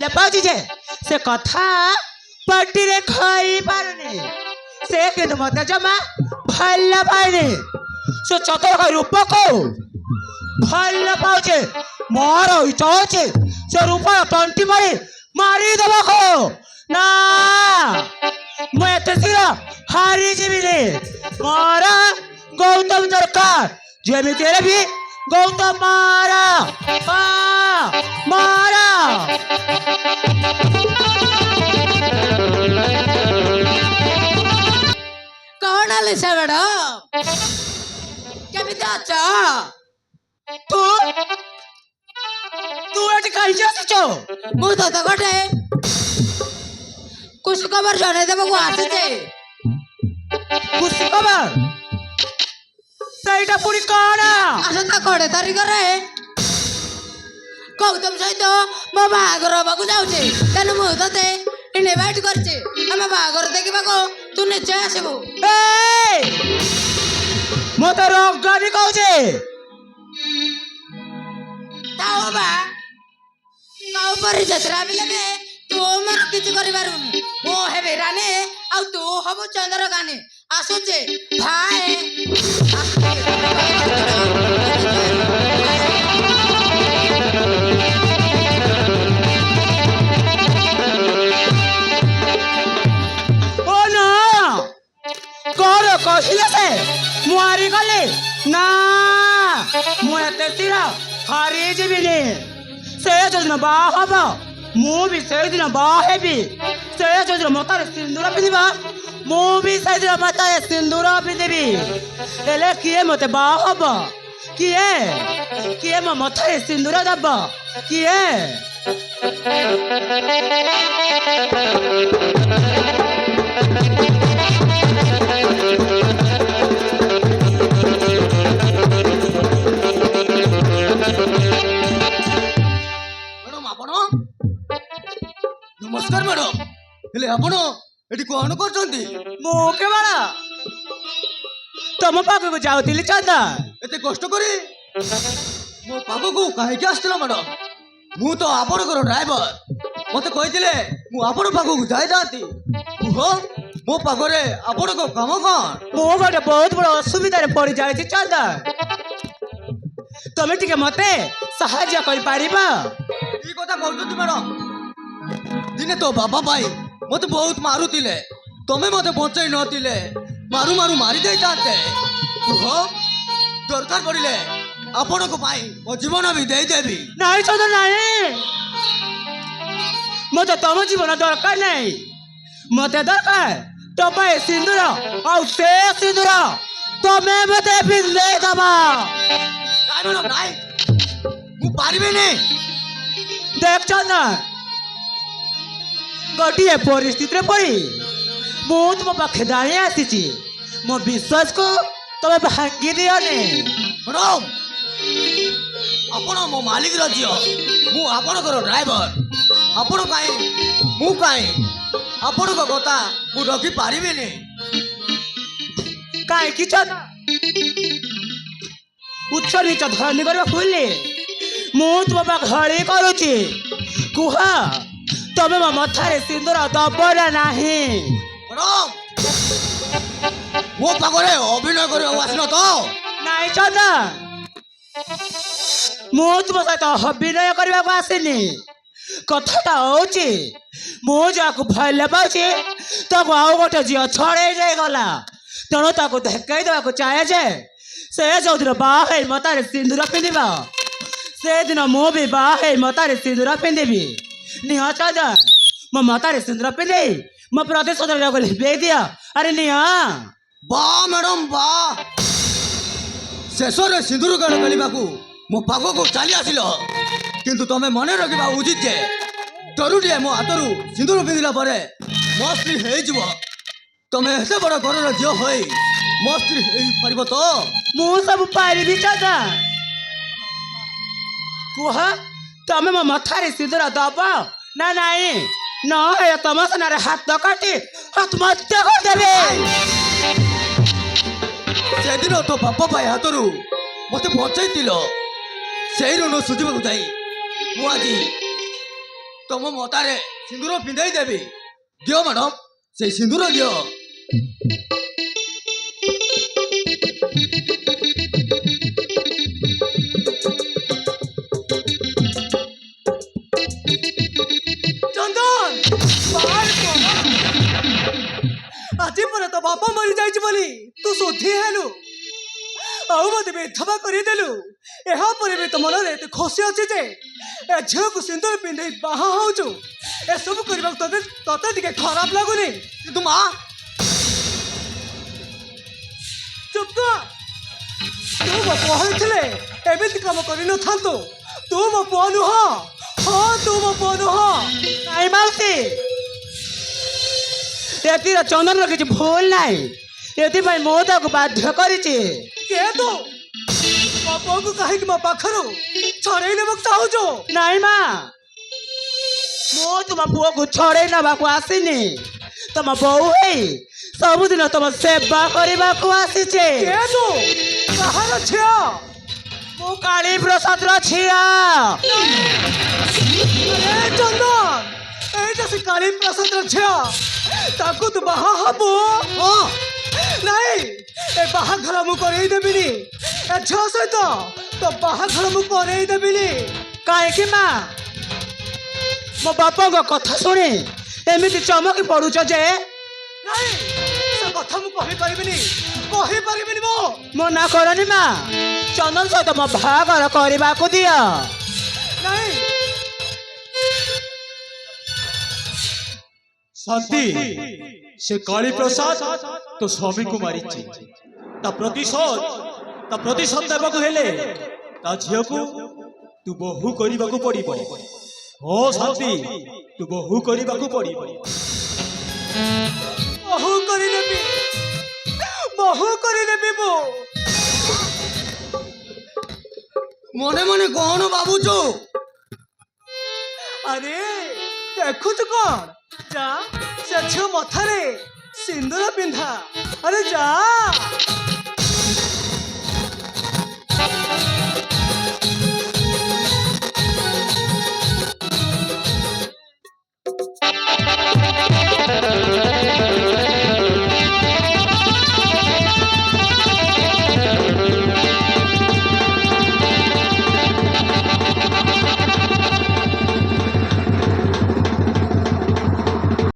ଭଲ ପାଉଛି ଯେ ସେ କଥା ପାଟିରେ ଖାଇ ପାରୁନି। ସେ କିନ୍ତୁ ମତେ ଜମା ଭଲ ପାଏନି। ସେ ଚତୁର ରୂପକୁ ଭଲ ପାଉଛି। ମୋର ଇଚ୍ଛା ଅଛି ସେ ରୂପର ତଣ୍ଟି ମାରି ମାରିଦେବାକୁ। ନା ମୁଁ ଏତେ ଶୀଘ୍ର ହାରିଯିବିନି। ମୋର ଗୌତମ ଦରକାର। ଯେମିତି ହେଲେ ବି ଗୌତମ ମାର ମାର। କଣ ଲିସା ମ୍ୟାଡମ କେମିତି ଅଛ? ତୁ ତୁ ଏଠି କାହିଁକି ଆସିଛୁ? ମୁଁ ତତେ ଗୋଟେ ଖୁସି ଖବର ଜଣେଇ ଦେବାକୁ ଆସିଛି। ଖୁସି ଖବର? ସେଇଟା ପୁଣି କଣ? ଆସନ୍ତା 20 ତାରିଖରେ ଗୌତମ ସହିତ ମୋ ବାହାଘର ହବାକୁ ଯାଉଛି। ତେଣୁ ମୁଁ ତତେ ଇନଭାଇଟ୍ କରିଛି। ଆମେ ବାହାଘର ଦେଖିବାକୁ ତୁ ନିଶ୍ଚୟ ଆସିବୁ। ମତେ ରଙ୍ଗାନି କହୁଛି। ତାଉ ବା ମୋ ଉପରେ ଯାତ୍ରା ବିଲେ ତୁ ମୋର କିଛି କରିପାରୁନି। ମୁଁ ହେବି ରାଣୀ ଆଉ ତୁ ହବୁ ଚନ୍ଦ୍ରକାନୀ। ଆସୁଛି ଭାଇ। କଣ କହିଲେ ସେ? ମୁଁ ହାରିଗଲି। ନା ମୁଁ ଏତେ ଶୀଘ୍ର ହାରିଯିବିନି। ସେ ଯୋଉଦିନ ବାହା ହବ ମୁଁ ବି ସେଇଦିନ ବାହା ହେବି। ସେ ଯୋଉଦିନ ମଥାରେ ସିନ୍ଦୁର ପିନ୍ଧିବ ମୁଁ ବି ସେଇଦିନ ମଥାରେ ସିନ୍ଦୁର ପିନ୍ଧିବି। ହେଲେ କିଏ ମତେ ବାହା ହବ? କିଏ କିଏ ମୋ ମଥାରେ ସିନ୍ଦୁର ଦବ? କିଏ? ନମସ୍କାର ମ୍ୟାଡମ। ହେଲେ ଆପଣ ଏଠି କଣ କରୁଛନ୍ତି? ମୁଁ କେବଳ ତମ ପାଖକୁ ଯାଉଥିଲି ଚନ୍ଦନ। ଏତେ କଷ୍ଟ କରି ମୋ ପାଖକୁ କାହିଁକି ଆସିଥିଲ ମ୍ୟାଡମ? ମୁଁ ତ ଆପଣଙ୍କର ଡ୍ରାଇଭର। ମତେ କହିଥିଲେ ମୁଁ ଆପଣ ପାଖକୁ ଯାଇଥାନ୍ତି। କୁହ ମୋ ପାଖରେ ଆପଣଙ୍କ କାମ କଣ? ମୁଁ ଗୋଟେ ବହୁତ ବଡ଼ ଅସୁବିଧାରେ ପଡ଼ିଯାଇଛି ଚନ୍ଦନ। ତମେ ଟିକେ ମତେ ସାହାଯ୍ୟ କରିପାରିବ? କି କଥା କହୁଛନ୍ତି ମ୍ୟାଡମ? ଦିନେ ତୋ ବାବା ଭାଇ ମତେ ବହୁତ ମାରୁଥିଲେ। ତମେ ମତେ ବଞ୍ଚେଇ ନଥିଲେ ମାରୁ ମାରୁ ମାରି ଦେଇଥାନ୍ତେ। କୁହ ଦରକାର ପଡ଼ିଲେ ଆପଣଙ୍କ ପାଇଁ ମୋ ଜୀବନ ବି ଦେଇଦେବି। ନାଇଁ ଚନ୍ଦନ ନାଇଁ, ମତେ ତମ ଜୀବନ ଦରକାର ନାହିଁ। ମତେ ଦରକାର ତମ ଏ ସିନ୍ଦୁର। ଆଉ ସେ ସିନ୍ଦୁର ତମେ ମତେ ପିନ୍ଧେଇ ଦବ। ନାଇଁ ମ୍ୟାଡମ ନାଇଁ, ମୁଁ ପାରିବିନି। ଦେଖ ଚନ୍ଦନ, ଗୋଟିଏ ପରିସ୍ଥିତିରେ ପଡ଼ି ମୁଁ ତୁମ ପାଖେ ଦାঁড়িয়ে ଆସିଛି। ମୋ ବିଶ୍ୱାସକୁ ତମେ ଭାଙ୍ଗି ଦିଅନି। ମ୍ୟାଡମ ଆପଣ ମୋ ମାଲିକର ଝିଅ, ମୁଁ ଆପଣଙ୍କର ଡ୍ରାଇଭର। ଆପଣ କାହିଁ ମୁଁ କାହିଁ ଆପଣଙ୍କ କଥା ମୁଁ ରଖିପାରିବିନି। କାହିଁକି ଚନ୍ଦନ ଉଚ୍ଚ ନିଚ ଧନୀ କରିବା ଭୁଲି ମୁଁ ତୁମ ପାଖ ହଳି କରୁଛି। କୁହ ତମେ ମୋ ମଥାରେ ସିନ୍ଦୁର ଦବ ନା ନାହିଁ? ମ୍ୟାଡମ ମୋ ପାଖରେ ଅଭିନୟ କରିବାକୁ ଆସିନ ତ? ନାଇଁ ଚନ୍ଦନ, ମୁଁ ତୁମ ସହିତ ଅଭିନୟ କରିବାକୁ ଆସିନି। କଥାଟା ହଉଛି ମୁଁ ଯାହାକୁ ଭଲ ପାଉଛି ତାକୁ ଆଉ ଗୋଟେ ଝିଅ ଛଡ଼େଇ ନେଇଗଲା। ତେଣୁ ତାକୁ ଧକେଇ ଦେବାକୁ ଚାହେଁ ଯେ ସେ ଯୋଉଦିନ ବାହା ହେଇ ମଥାରେ ସିନ୍ଦୁର ପିନ୍ଧିବ ସେଦିନ ମୁଁ ବି ବାହା ହେଇ ମଥାରେ ସିନ୍ଦୁର ପିନ୍ଧିବି। ନିହ ଚନ୍ଦନ, ମୋ ମଥାରେ ସିନ୍ଦୁର ପିନ୍ଧି ମୋ ପ୍ରତିଶୋଧକୁ ଲିଭେଇ ଦିଅ। ଆରେ ନିହ। ବା ମ୍ୟାଡମ ବା, ଶେଷରେ ସିନ୍ଦୁର ଗାନ ଖେଳିବାକୁ ମୋ ପାଖକୁ ଚାଲି ଆସିଲ। କିନ୍ତୁ ତମେ ମନେ ରଖିବା ଉଚିତ ଯେ ତରୁଟିଏ ମୋ ହାତରୁ ସିନ୍ଦୁର ପିନ୍ଧିଲା ପରେ ମୋ ସ୍ତ୍ରୀ ହେଇଯିବ। ତମେ ଏତେ ବଡ଼ ଘରର ଝିଅ ହୋଇ ମୋ ସ୍ତ୍ରୀ ହେଇପାରିବ ତ? ମୁଁ ସବୁ ପାରିବି ଚନ୍ଦନ। କୁହ ତମେ ମୋ ମଥାରେ ସିନ୍ଦୁର ଦବ ନା ନାଇଁ? ନହେଲେ ତମ ସାମ୍ନାରେ ହାତ କାଟି ଆତ୍ମହତ୍ୟା କରିଦେବି। ସେଦିନ ତୋ ବାପା ଭାଇ ହାତରୁ ମୋତେ ବଞ୍ଚେଇଥିଲ। ସେଇ ଋଣ ସୁଝିବାକୁ ଯାଇ ମୁଁ ଆଜି ତମ ମତାରେ ସିନ୍ଦୁର ପିନ୍ଧେଇ ଦେବି। ଦିଅ ମ୍ୟାଡ଼ାମ, ସେଇ ସିନ୍ଦୁର ଦିଅ। ଚନ୍ଦନ ଆଜି ପରେ ତ ବାପା ମରିଯାଇଛି ବୋଲି ତୁ ଶୋଧି ହେଲୁ ଆଉ ମତେ ବିଧବା କରିଦେଲୁ। ଏହା ପରେ ବି ତୋ ମନରେ ଏତେ ଖୁସି ଅଛି ଯେ ଏ ଝିଅକୁ ସିନ୍ଦୁର ପିନ୍ଧେଇ ବାହା ହଉଛୁ। ଏସବୁ କରିବାକୁ ତତେ ଟିକେ ଖରାପ ଲାଗୁନି? କିନ୍ତୁ ମା, ଚୁପ କର। ତୁ ମୋ ପୁଅ ହେଇଥିଲେ ଏମିତି କାମ କରିନଥାନ୍ତୁ। ତୁ ମୋ ପୁଅ ନୁହଁ। ହଁ, ତୁ ମୋ ପୁଅ ନୁହଁ। ନାଇଁ ମାଉସୀ, ଏଥିରେ ଚନ୍ଦନର କିଛି ଭୁଲ ନାହିଁ। ଏଥିପାଇଁ ମୁଁ ତାକୁ ବାଧ୍ୟ କରିଛି। କିଏ ତୁ? ମୋ ପୁଅକୁ କାହିଁକି ମୋ ପାଖରୁ ଛଡ଼େଇ ନେବାକୁ ଚାହୁଁଛୁ? ନାଇଁ ମା, ମୁଁ ତୁମ ପୁଅକୁ ଛଡ଼େଇ ନେବାକୁ ଆସିନି। ତମ ବୋଉ ହେଇ ସବୁଦିନ ତମ ସେବା କରିବାକୁ ଆସିଛେ। କିଏ ତୁ? କାହାର ଝିଅ? ମୁଁ କାଳୀ ପ୍ରସାଦର ଝିଅ। ଆରେ ଚନ୍ଦନ, ଏଇଟା ସେ କାଳୀ ପ୍ରସାଦର ଝିଅ। ତାକୁ ତୁ ବାହା ହବୁ? ହଁ। ନାଇଁ, ଏ ବାହାଘର ମୁଁ କରେଇ ଦେବିନି। ଏ ଝିଅ ସହିତ ତ ବାହାଘର ମୁଁ କରେଇ ଦେବିନି। କାହିଁକି ମା? ମୋ ବାପାଙ୍କ କଥା ଶୁଣି ଏମିତି ଚମକି ପଡୁଛ ଯେ? ନାଇଁ, ସେ କଥା ମୁଁ କହିପାରିବିନି। ମୁଁ ମନା କରନି ମା, ଚନ୍ଦନ ସହିତ ମୋ ବାହାଘର କରିବାକୁ ଦିଅ। ନାଇଁ। ଶାନ୍ତି, ସେ କାଳୀ ପ୍ରସାଦ ତୋ ସ୍ୱାମୀକୁ ମାରିଛି। ତା ପ୍ରତିଶୋଧ ଦେବାକୁ ହେଲେ ତା ଝିଅକୁ ତୁ ବୋହୂ କରିବାକୁ ପଡ଼ିବ। ହଁ ଶାନ୍ତି, ତୁ ବୋହୂ କରିବାକୁ ପଡ଼ିବ। ବହୁ କରିନେବି ମୁଁ। ମନେ ମନେ କଣ ଭାବୁଛୁ? ଆରେ ଦେଖୁଛୁ କଣ? ଯା, ସେ ଝିଅ ମଥାରେ ସିନ୍ଦୁର ପିନ୍ଧା। ଆରେ ଯା।